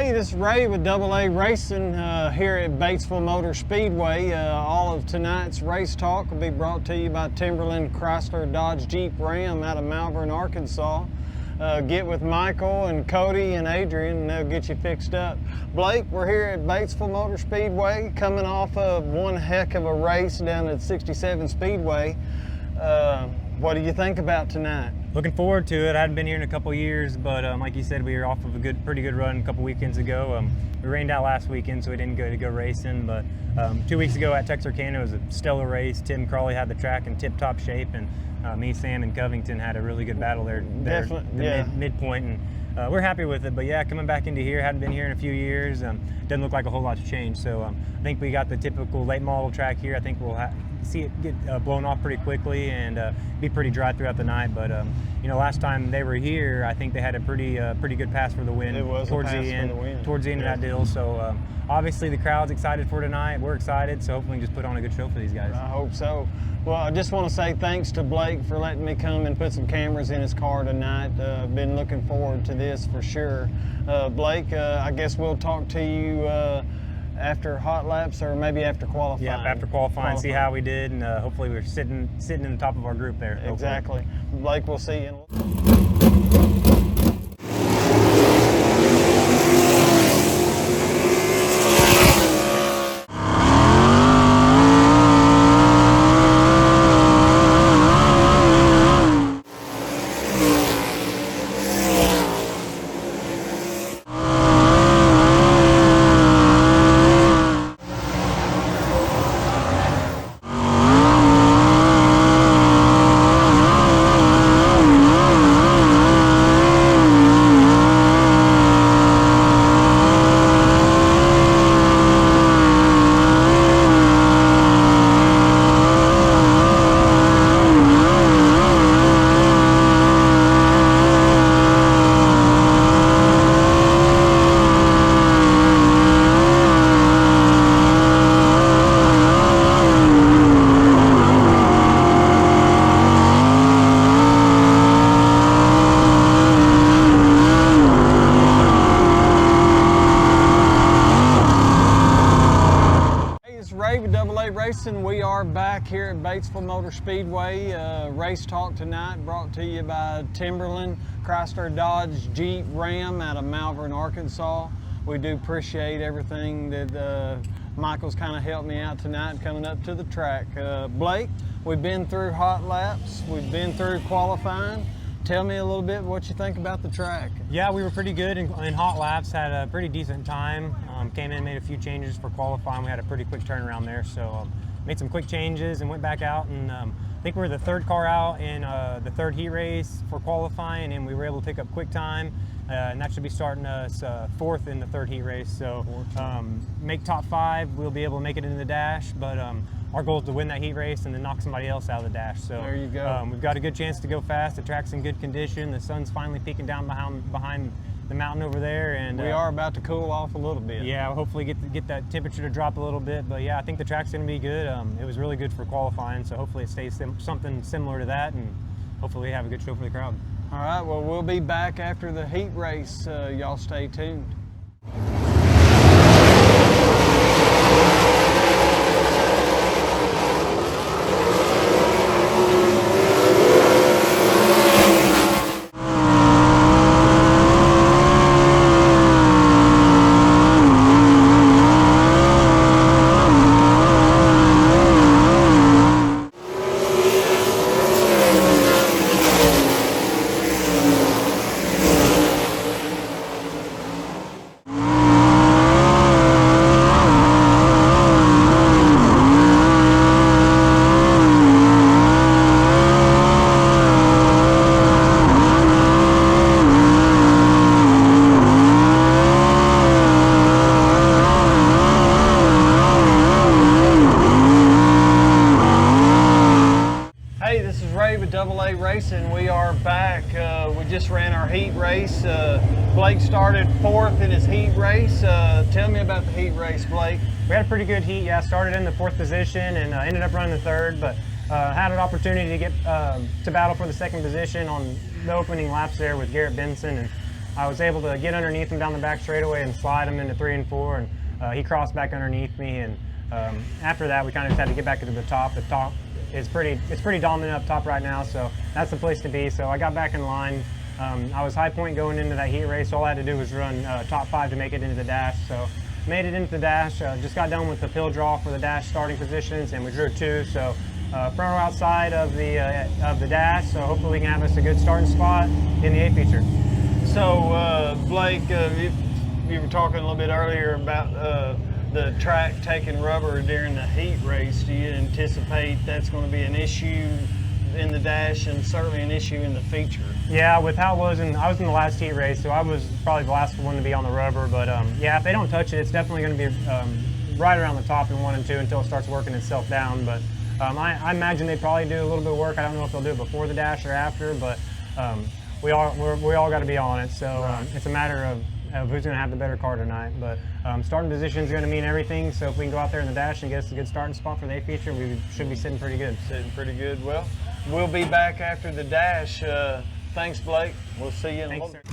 Hey, this is Ray with AA Racing here at Batesville Motor Speedway. All of tonight's race talk will be brought to you by Timberland Chrysler Dodge Jeep Ram out of Malvern, Arkansas. Get with Michael and Cody and Adrian and they'll get you fixed up. Blake, we're here at Batesville Motor Speedway coming off of one heck of a race down at 67 Speedway. What do you think about tonight? Looking forward to it. I hadn't been here in a couple years, but like you said, we were off of a pretty good run a couple weekends ago. We rained out last weekend, so we didn't go racing. But 2 weeks ago at Texarkana, it was a stellar race. Tim Crawley had the track in tip-top shape, and me, Sam, and Covington had a really good battle there. Definitely, yeah. Midpoint, and we're happy with it. But yeah, coming back into here, hadn't been here in a few years. Doesn't look like a whole lot's changed. So I think we got the typical late model track here. I think we'll see it get blown off pretty quickly and be pretty dry throughout the night. But you know, last time they were here, I think they had a pretty good pass for the win. It was towards a pass the end, for the win. Towards the end of that deal. So obviously the crowd's excited for tonight. We're excited. So hopefully we can just put on a good show for these guys. I hope so. Well, I just want to say thanks to Blake for letting me come and put some cameras in his car tonight. Been looking forward to this for sure. Blake, I guess we'll talk to you after hot laps or maybe after qualifying. Yeah, after qualifying, see how we did, and hopefully we're sitting in the top of our group there. Exactly. Hopefully. Blake, we'll see you. AA Racing. We are back here at Batesville Motor Speedway. Race talk tonight brought to you by Timberland Chrysler Dodge Jeep Ram out of Malvern, Arkansas. We do appreciate everything that Michael's kind of helped me out tonight coming up to the track. Blake, we've been through hot laps, we've been through qualifying. Tell me a little bit what you think about the track. Yeah, we were pretty good in hot laps, had a pretty decent time. Came in, made a few changes for qualifying. We had a pretty quick turnaround there, so made some quick changes and went back out. And I think we were the third car out in the third heat race for qualifying, and we were able to pick up quick time. And that should be starting us fourth in the third heat race. So make top 5, we'll be able to make it in the dash, but our goal is to win that heat race and then knock somebody else out of the dash. So there you go. We've got a good chance to go fast. The track's in good condition. The sun's finally peeking down behind the mountain over there, and we are about to cool off a little bit. Yeah, hopefully get that temperature to drop a little bit. But yeah, I think the track's going to be good. It was really good for qualifying, so hopefully it stays something similar to that, and hopefully we have a good show for the crowd. All right, well, we'll be back after the heat race. Y'all stay tuned. AA Racing. We are back. We just ran our heat race. Blake started 4th in his heat race. Tell me about the heat race, Blake. We had a pretty good heat. Yeah, started in the 4th position and ended up running the 3rd, but had an opportunity to get to battle for the 2nd position on the opening laps there with Garrett Benson, and I was able to get underneath him down the back straightaway and slide him into 3 and 4, and he crossed back underneath me. And after that, we kind of just had to get back to the top. The top is it's pretty dominant up top right now, so that's the place to be. So I got back in line. I was high point going into that heat race. All I had to do was run top 5 to make it into the dash. So made it into the dash. Just got done with the pill draw for the dash starting positions, and we drew 2. So front row outside of the dash. So hopefully we can have us a good starting spot in the A feature. So Blake, you were talking a little bit earlier about the track taking rubber during the heat race. Do you anticipate that's going to be an issue in the dash and certainly an issue in the feature? Yeah, with how I was in the last heat race, so I was probably the last one to be on the rubber. But yeah, if they don't touch it, it's definitely going to be right around the top in 1 and 2 until it starts working itself down. But I imagine they probably do a little bit of work. I don't know if they'll do it before the dash or after, but we all got to be on it. So it's a matter of who's going to have the better car tonight. But starting position is going to mean everything. So if we can go out there in the dash and get us a good starting spot for the A feature, we should be sitting pretty good. Sitting pretty good. Well, we'll be back after the dash. Thanks, Blake. We'll see you in a moment.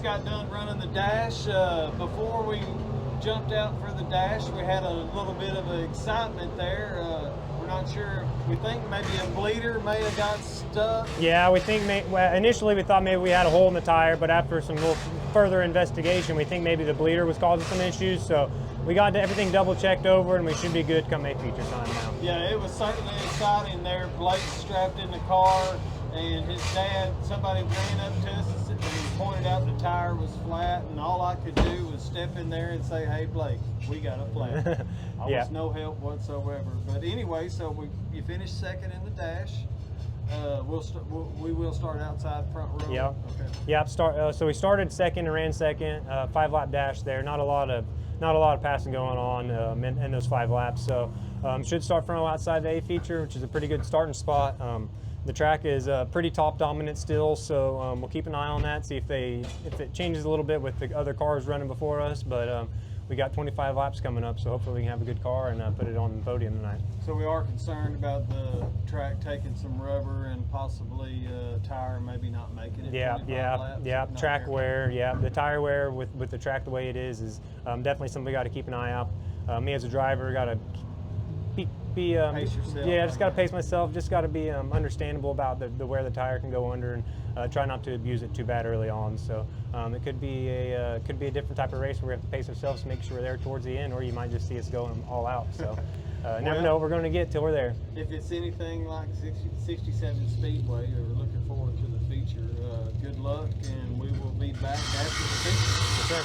Got done running the dash. Before we jumped out for the dash, we had a little bit of excitement there. We're not sure. We think maybe a bleeder may have got stuck. Yeah, we think initially we thought maybe we had a hole in the tire, but after some little further investigation, we think maybe the bleeder was causing some issues. So we got everything double checked over, and we should be good come A feature time now. Yeah, it was certainly exciting there. Blake strapped in the car, and his dad, somebody ran up to us and pointed out the tire was flat, and all I could do was step in there and say, "Hey Blake, we got a flat." I was no help whatsoever. But anyway, so you finished second in the dash. We will start outside front row. Yeah. Okay. Yeah. So we started second and ran second. 5-lap dash there. Not a lot of passing going on in those 5 laps. So should start front row outside the A feature, which is a pretty good starting spot. The track is pretty top dominant still, so we'll keep an eye on that, see if it changes a little bit with the other cars running before us. But we got 25 laps coming up, so hopefully we can have a good car and put it on the podium tonight. So we are concerned about the track taking some rubber and possibly tire maybe not making it. Yeah. Track wear. Yeah, the tire wear with the track the way it is definitely something we got to keep an eye out. Me as a driver got to pace yourself. Yeah, just got to pace myself. Just got to be understandable about the where the tire can go under, and try not to abuse it too bad early on. So it could be a different type of race where we have to pace ourselves to make sure we're there towards the end, or you might just see us going all out. So never know what we're going to get till we're there. If it's anything like 67 Speedway, we're looking forward to the feature. Good luck, and we will be back after the feature. Yes, sir.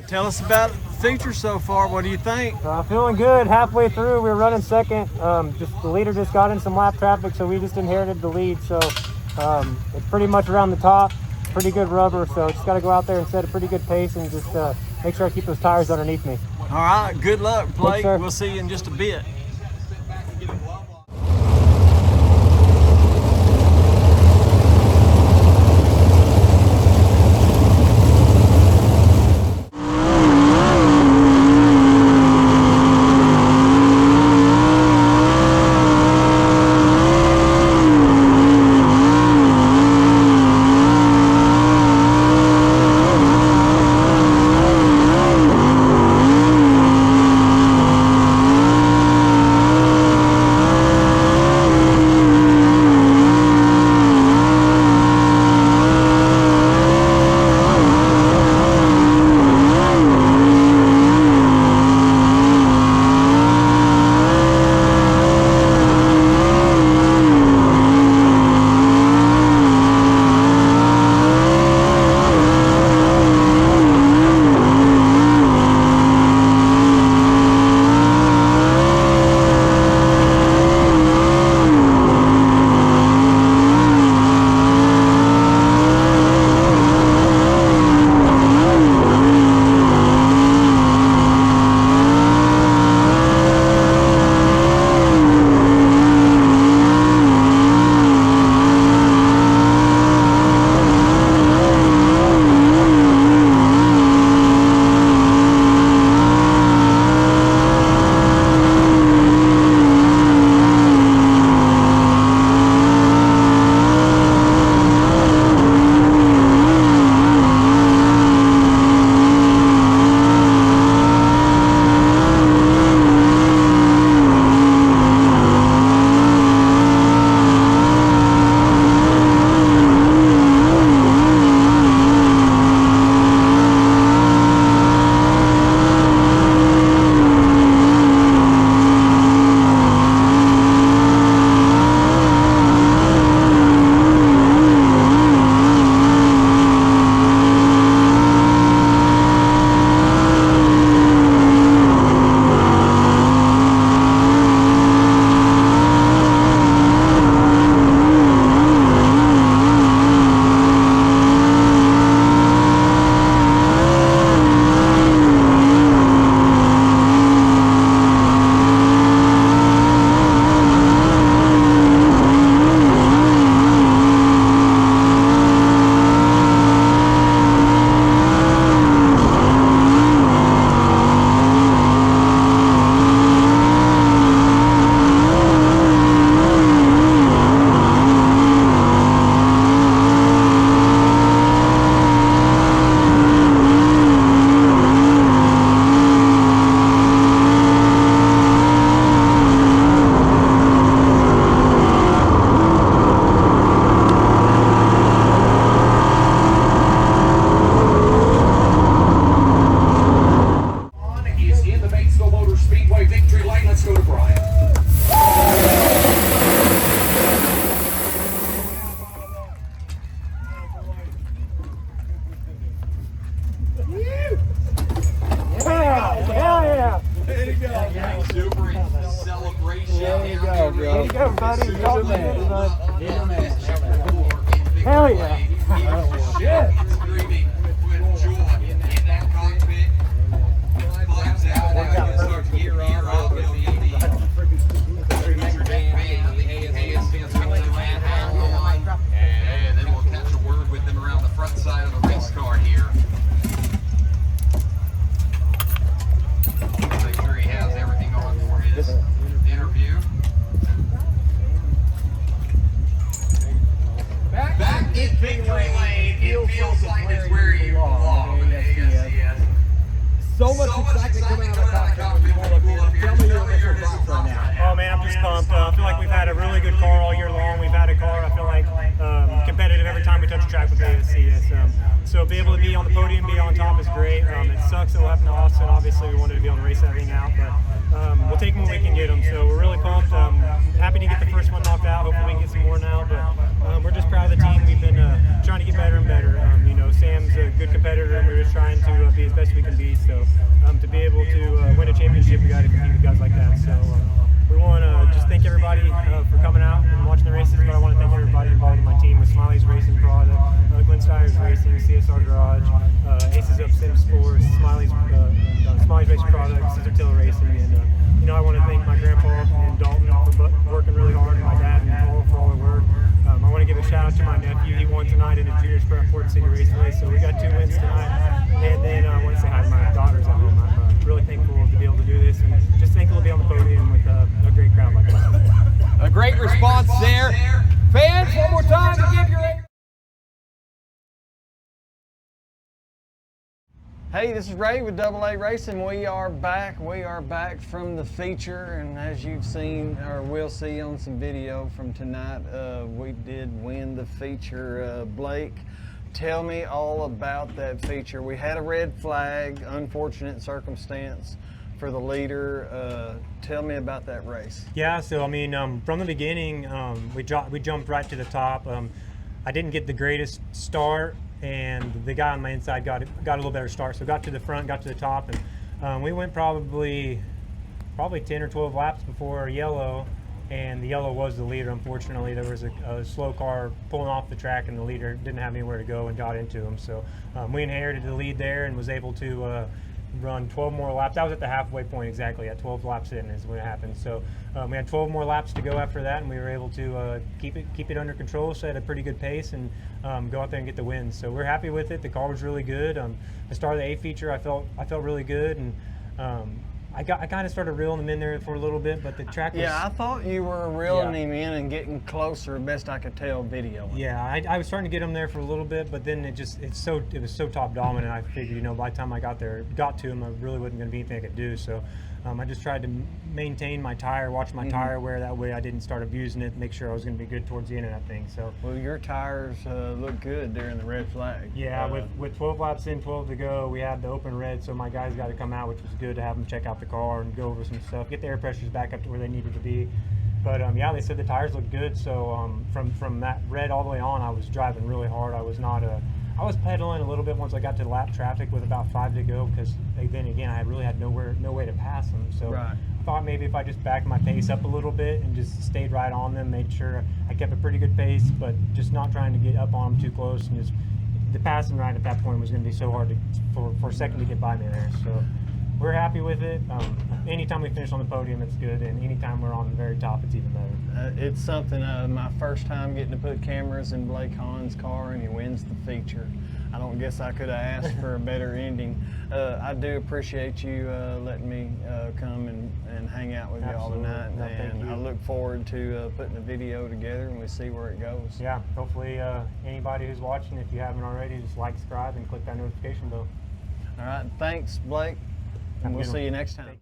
Tell us about the feature so far. What do you think? Feeling good. Halfway through, we were running second. Just the leader just got in some lap traffic, so we just inherited the lead. So it's pretty much around the top. Pretty good rubber, so just got to go out there and set a pretty good pace and just make sure I keep those tires underneath me. All right. Good luck, Blake. Thanks, we'll see you in just a bit. Hell yeah. Oh, shit. Screaming with joy in that cockpit. Climbs out and starts gear off with the major band, the ASCS National Tour hat on. And then we'll catch a word with them around the front side of the race car here. Make sure he has everything on for his interview. Back in victory lane, it feels like it's where you belong with ASCS. So much excitement coming out of the cockpit when you pull up here. Tell me your initial thoughts right now. Oh man, I'm just pumped. I feel like we've had a really good car all year long. We've had a car, I feel like, competitive every time we touch the track with ASCS. So be able to be on the podium, be on top is great. It sucks that what happened to Austyn. Obviously, we wanted to be able to race that thing out, but we'll take them when we can get them. So we're really pumped. Happy to get the first one knocked out. Hopefully we can get some more now, but we're just proud of the team. We've been trying to get better and better. You know, Sam's a good competitor, and we're just trying to be as best we can be. So to be able to win a championship, we got to compete with guys like that. So we want to just thank everybody for coming out and watching the races, but I want to thank everybody involved in my team with Smiley's Racing Product, Glensteyer's Racing, CSR Garage, Aces Up Sim Sports, Smiley's Racing Product, Scissor Till Racing, and you know, I want to thank my grandpa and Dalton for working really hard, and my dad and Paul for all their work. I want to give a shout out to my nephew. He won tonight in the Junior Sprint Port City Raceway, so we got 2 wins tonight. And then I want to say hi to my daughters at home. I'm really thankful to be able to do this, and just thankful to be on the podium with a great crowd like this. A great response there. Fans, one more time to give your... Hey, this is Ray with AA Racing. We are back. We are back from the feature, and as you've seen or will see on some video from tonight, we did win the feature. Blake, tell me all about that feature. We had a red flag, unfortunate circumstance for the leader. Tell me about that race. Yeah, so I mean, from the beginning, we jumped right to the top. I didn't get the greatest start, and the guy on my inside got a little better start. So got to the front, got to the top, and we went probably 10 or 12 laps before yellow, and the yellow was the leader. Unfortunately, there was a slow car pulling off the track, and the leader didn't have anywhere to go and got into him. So we inherited the lead there and was able to run 12 more laps. I was at the halfway point exactly, at 12 laps in is when it happened. So we had 12 more laps to go after that, and we were able to keep it under control, set a pretty good pace, and go out there and get the win. So we're happy with it. The car was really good. The start of the A feature, I felt really good, and I kind of started reeling him in there for a little bit, but the track was... Yeah, I thought you were reeling him in and getting closer, best I could tell video. Yeah, I was starting to get him there for a little bit, but then it was so top dominant. I figured, you know, by the time I got to him, I really wasn't going to be anything I could do. So I just tried to maintain my tire, watch my tire wear. That way I didn't start abusing it, make sure I was going to be good towards the end of that thing. So well, your tires look good during the red flag. Yeah, with 12 laps in, 12 to go, we had the open red, so my guys got to come out, which was good to have them check out the car and go over some stuff, get the air pressures back up to where they needed to be. But yeah, they said the tires looked good. So from that red all the way on, I was driving really hard. I was pedaling a little bit once I got to lap traffic with about 5 to go, because then again I really had no way to pass them. So I thought maybe if I just backed my pace up a little bit and just stayed right on them, made sure I kept a pretty good pace, but just not trying to get up on them too close, and just the passing right at that point was going to be so hard for a second to get by me there. So we're happy with it. Anytime we finish on the podium, it's good, and anytime we're on the very top, it's even better. It's something, my first time getting to put cameras in Blake Hahn's car, and he wins the feature. I don't guess I could have asked for a better ending. I do appreciate you letting me come and hang out with you all tonight, and I look forward to putting a video together, and we'll see where it goes. Yeah, hopefully anybody who's watching, if you haven't already, just like, subscribe, and click that notification bell. All right, thanks, Blake. And we'll see you next time.